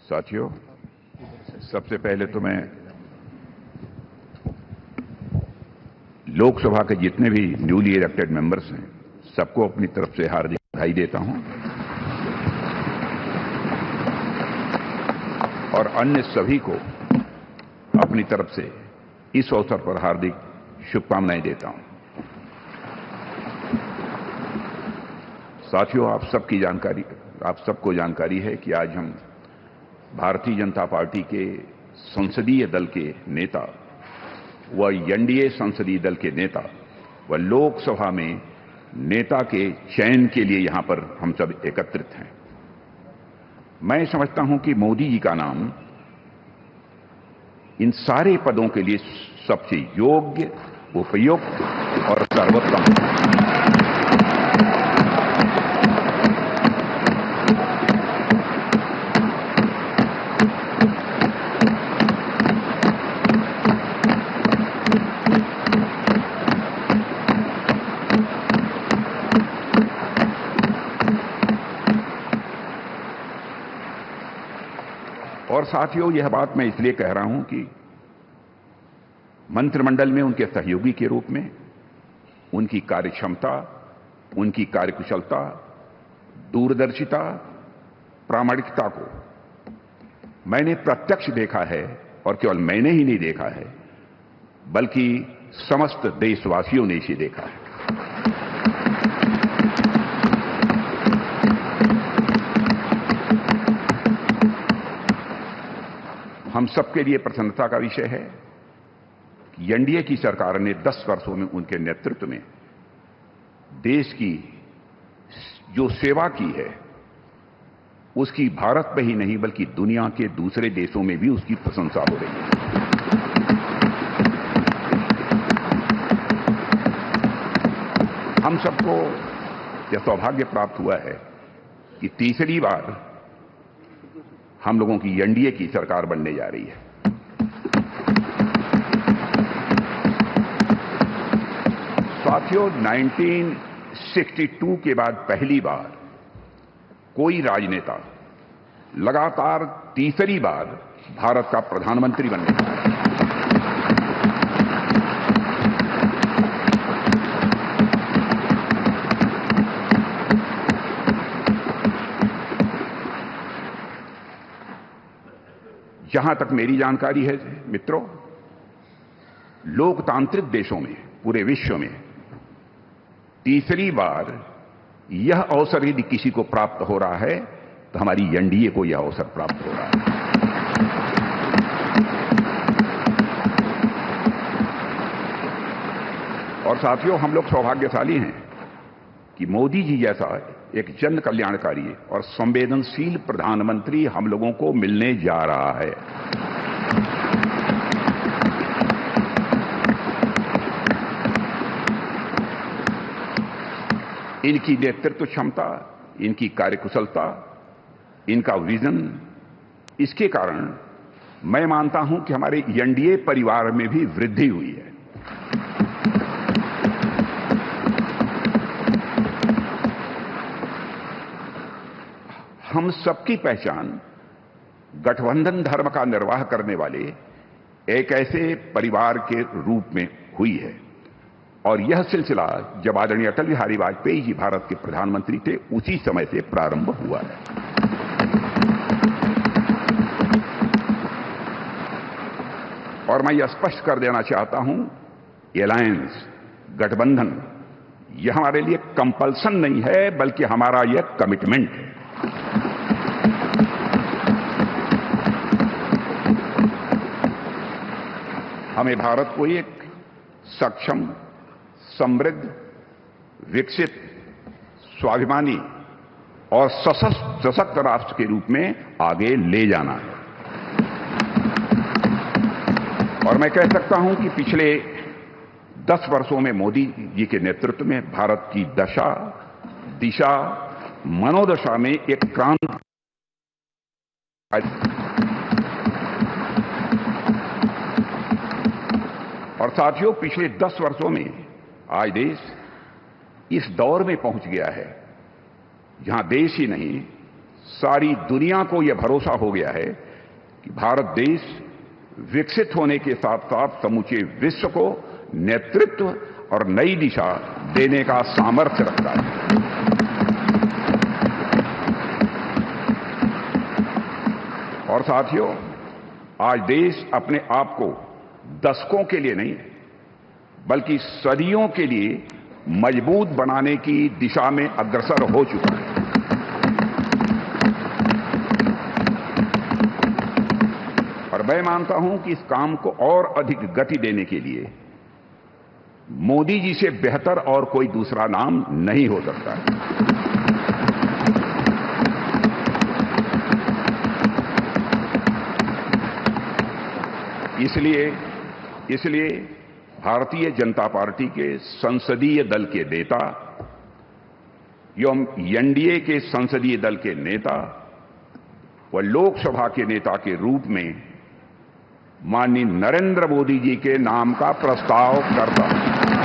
साथियों, सबसे पहले तो मैं लोकसभा के जितने भी न्यूली इलेक्टेड मेंबर्स हैं, सबको अपनी तरफ से हार्दिक बधाई देता हूं और अन्य सभी को अपनी तरफ से इस अवसर पर हार्दिक शुभकामनाएं देता हूं। साथियों, आप सबको जानकारी है कि आज हम भारतीय जनता पार्टी के संसदीय दल के नेता व एनडीए संसदीय दल के नेता व लोकसभा में नेता के चयन के लिए यहां पर हम सब एकत्रित हैं। मैं समझता हूं कि मोदी जी का नाम इन सारे पदों के लिए सबसे योग्य, उपयुक्त और सर्वोत्तम है। और साथियों, यह बात मैं इसलिए कह रहा हूं कि मंत्रिमंडल में उनके सहयोगी के रूप में उनकी कार्यक्षमता, उनकी कार्यकुशलता, दूरदर्शिता, प्रामाणिकता को मैंने प्रत्यक्ष देखा है। और केवल मैंने ही नहीं देखा है, बल्कि समस्त देशवासियों ने इसे देखा है। हम सबके लिए प्रसन्नता का विषय है कि एनडीए की सरकार ने 10 वर्षों में उनके नेतृत्व में देश की जो सेवा की है, उसकी भारत में ही नहीं बल्कि दुनिया के दूसरे देशों में भी उसकी प्रशंसा हो रही है। हम सबको यह सौभाग्य प्राप्त हुआ है कि तीसरी बार हम लोगों की एनडीए की सरकार बनने जा रही है। साथियों, 1962 के बाद पहली बार कोई राजनेता लगातार तीसरी बार भारत का प्रधानमंत्री बनने जा रहा है। जहां तक मेरी जानकारी है मित्रों, लोकतांत्रिक देशों में, पूरे विश्व में तीसरी बार यह अवसर यदि किसी को प्राप्त हो रहा है तो हमारी एनडीए को यह अवसर प्राप्त हो रहा है। और साथियों, हम लोग सौभाग्यशाली हैं कि मोदी जी जैसा एक जन कल्याणकारी और संवेदनशील प्रधानमंत्री हम लोगों को मिलने जा रहा है। इनकी नेतृत्व क्षमता, इनकी कार्यकुशलता, इनका विजन, इसके कारण मैं मानता हूं कि हमारे एनडीए परिवार में भी वृद्धि हुई है। हम सबकी पहचान गठबंधन धर्म का निर्वाह करने वाले एक ऐसे परिवार के रूप में हुई है। और यह सिलसिला जब आदरणीय अटल बिहारी वाजपेयी जी भारत के प्रधानमंत्री थे, उसी समय से प्रारंभ हुआ है। और मैं यह स्पष्ट कर देना चाहता हूं, एलायंस, गठबंधन, यह हमारे लिए कंपल्सन नहीं है, बल्कि हमारा यह कमिटमेंट है। हमें भारत को एक सक्षम, समृद्ध, विकसित, स्वाभिमानी और सशक्त राष्ट्र के रूप में आगे ले जाना है। और मैं कह सकता हूं कि पिछले 10 वर्षों में मोदी जी के नेतृत्व में भारत की दशा, दिशा, मनोदशा में एक क्रांति। और साथियों, पिछले 10 वर्षों में आज देश इस दौर में पहुंच गया है जहां देश ही नहीं, सारी दुनिया को यह भरोसा हो गया है कि भारत देश विकसित होने के साथ साथ समूचे विश्व को नेतृत्व और नई दिशा देने का सामर्थ्य रखता है। और साथियों, आज देश अपने आप को दशकों के लिए नहीं बल्कि सदियों के लिए मजबूत बनाने की दिशा में अग्रसर हो चुका है। और मैं मानता हूं कि इस काम को और अधिक गति देने के लिए मोदी जी से बेहतर और कोई दूसरा नाम नहीं हो सकता है। इसलिए भारतीय जनता पार्टी के संसदीय दल के नेता एवं एनडीए के संसदीय दल के नेता व लोकसभा के नेता के रूप में माननीय नरेंद्र मोदी जी के नाम का प्रस्ताव करता हूं।